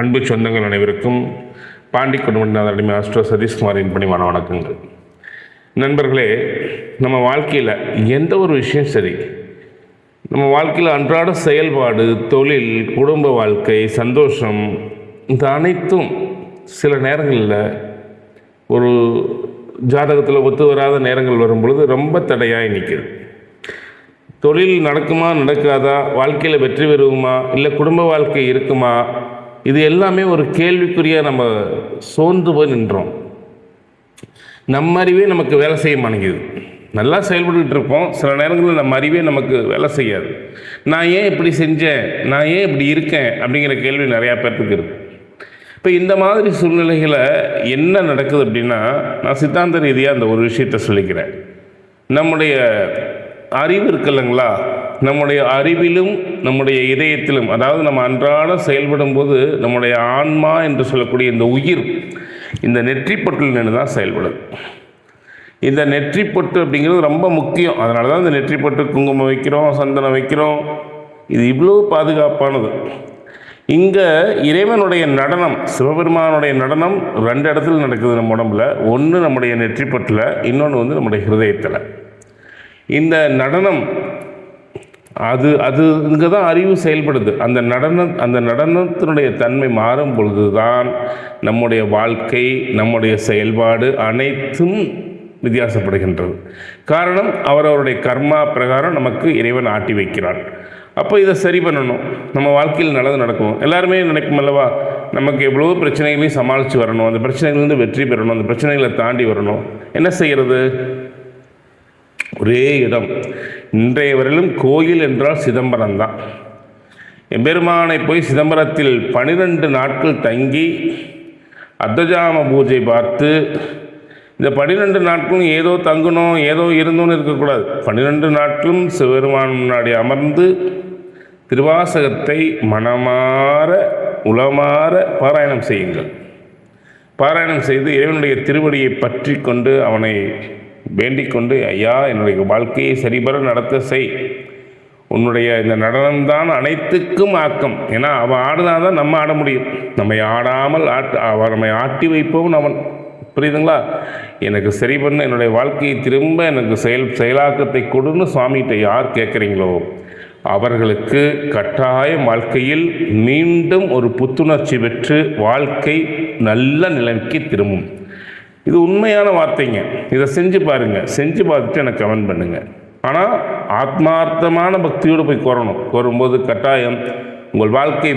அன்பு சொந்தங்கள் அனைவருக்கும் பாண்டி குடும்பத்தின் அடிமை ஆஸ்ட்ரோ சதீஷ்குமாரின் பணிவான வணக்கங்கள். நண்பர்களே, நம்ம வாழ்க்கையில் எந்த ஒரு விஷயம் சரி, நம்ம வாழ்க்கையில் அன்றாட செயல்பாடு, தொழில், குடும்ப வாழ்க்கை, சந்தோஷம், இந்த அனைத்தும் சில நேரங்களில் ஒரு ஜாதகத்தில் ஒத்து வராத நேரங்கள் வரும் பொழுது ரொம்ப தடையாக நிற்கிது. தொழில் நடக்குமா நடக்காதா, வாழ்க்கையில் வெற்றி பெறுவோமா, இல்லை குடும்ப வாழ்க்கை இருக்குமா, இது எல்லாமே ஒரு கேள்விக்குறியாக நம்ம சோர்ந்து போய் நின்றோம். நம்ம அறிவே நமக்கு வேலை செய்ய மாட்டேங்குது. நல்லா செயல்பட்டுக்கிட்டு இருப்போம், சில நேரங்களில் நம்ம அறிவே நமக்கு வேலை செய்யாது. நான் ஏன் இப்படி செஞ்சேன், நான் ஏன் இப்படி இருக்கேன் அப்படிங்கிற கேள்வி நிறையா பேர்த்துக்கு இருக்குது. இப்போ இந்த மாதிரி சூழ்நிலைகளை என்ன நடக்குது அப்படின்னா, நான் சித்தாந்த ரீதியாக அந்த ஒரு விஷயத்தை சொல்லிக்கிறேன். நம்முடைய அறிவு இருக்குல்லங்களா, நம்முடைய அறிவிலும் நம்முடைய இதயத்திலும், அதாவது நம்ம அன்றாட செயல்படும் போது நம்முடைய ஆன்மா என்று சொல்லக்கூடிய இந்த உயிர் இந்த நெற்றிப்பொட்டில் நின்று தான் செயல்படுது. இந்த நெற்றிப்பொட்டு அப்படிங்கிறது ரொம்ப முக்கியம். அதனால தான் இந்த நெற்றிப்பொட்டு குங்குமம் வைக்கிறோம், சந்தனம் வைக்கிறோம். இது இவ்வளோ பாதுகாப்பானது. இங்கே இறைவனுடைய நடனம், சிவபெருமானுடைய நடனம் ரெண்டு இடத்துல நடக்குது நம்ம உடம்புல. ஒன்று நம்முடைய நெற்றிப்பொட்டில், இன்னொன்று வந்து நம்முடைய ஹிருதயத்தில். இந்த நடனம் அது இங்கே தான் அறிவு செயல்படுது. அந்த நடனத்தினுடைய தன்மை மாறும் பொழுது தான் நம்முடைய வாழ்க்கை, நம்முடைய செயல்பாடு அனைத்தும் வித்தியாசப்படுகின்றது. காரணம், அவரவருடைய கர்மா பிரகாரம் நமக்கு இறைவன் ஆட்டி வைக்கிறான். அப்போ இதை சரி பண்ணணும், நம்ம வாழ்க்கையில் நல்லது நடக்கும். எல்லாருமே நினைக்கும் அல்லவா, நமக்கு எவ்வளோ பிரச்சனைகளையும் சமாளித்து வரணும், அந்த பிரச்சனைகள்லேருந்து வெற்றி பெறணும், அந்த பிரச்சனைகளை தாண்டி வரணும். என்ன செய்கிறது? ஒரே இடம். இன்றைய வரையிலும் கோயில் என்றால் சிதம்பரம் தான். எம்பெருமானை போய் சிதம்பரத்தில் 12 நாட்கள் தங்கி அர்த்தஜாம பூஜை பார்த்து, இந்த 12 நாட்களும் ஏதோ தங்கணும், ஏதோ இருந்தோன்னு இருக்கக்கூடாது. 12 நாட்களும் சிவபெருமான் முன்னாடி அமர்ந்து திருவாசகத்தை மனமாற உளமாற பாராயணம் செய்யுங்கள். பாராயணம் செய்து இறைவனுடைய திருவடியை பற்றி கொண்டு அவனை வேண்டிக் கொண்டு, ஐயா, என்னுடைய வாழ்க்கையை சரிபர நடத்த செய். உன்னுடைய இந்த நடனம்தான் அனைத்துக்கும் ஆக்கம். ஏன்னா அவன் ஆடினாதான் நம்ம ஆட முடியும். நம்மை ஆடாமல் நம்மை ஆட்டி வைப்பவன் அவன். புரியுதுங்களா? எனக்கு சரி பண்ண, என்னுடைய வாழ்க்கையை திரும்ப எனக்கு செயலாக்கத்தை கொடுன்னு சுவாமிகிட்ட யார் கேட்குறீங்களோ அவர்களுக்கு கட்டாயம் வாழ்க்கையில் மீண்டும் ஒரு புத்துணர்ச்சி பெற்று வாழ்க்கை நல்ல நிலைக்கு திரும்பும். இது உண்மையான வார்த்தைங்க. இதை செஞ்சு பாருங்கள். செஞ்சு பார்த்துட்டு எனக்கு கமெண்ட் பண்ணுங்கள். ஆனால் ஆத்மார்த்தமான பக்தியோடு போய் கோரும்போது கட்டாயம் உங்கள் வாழ்க்கை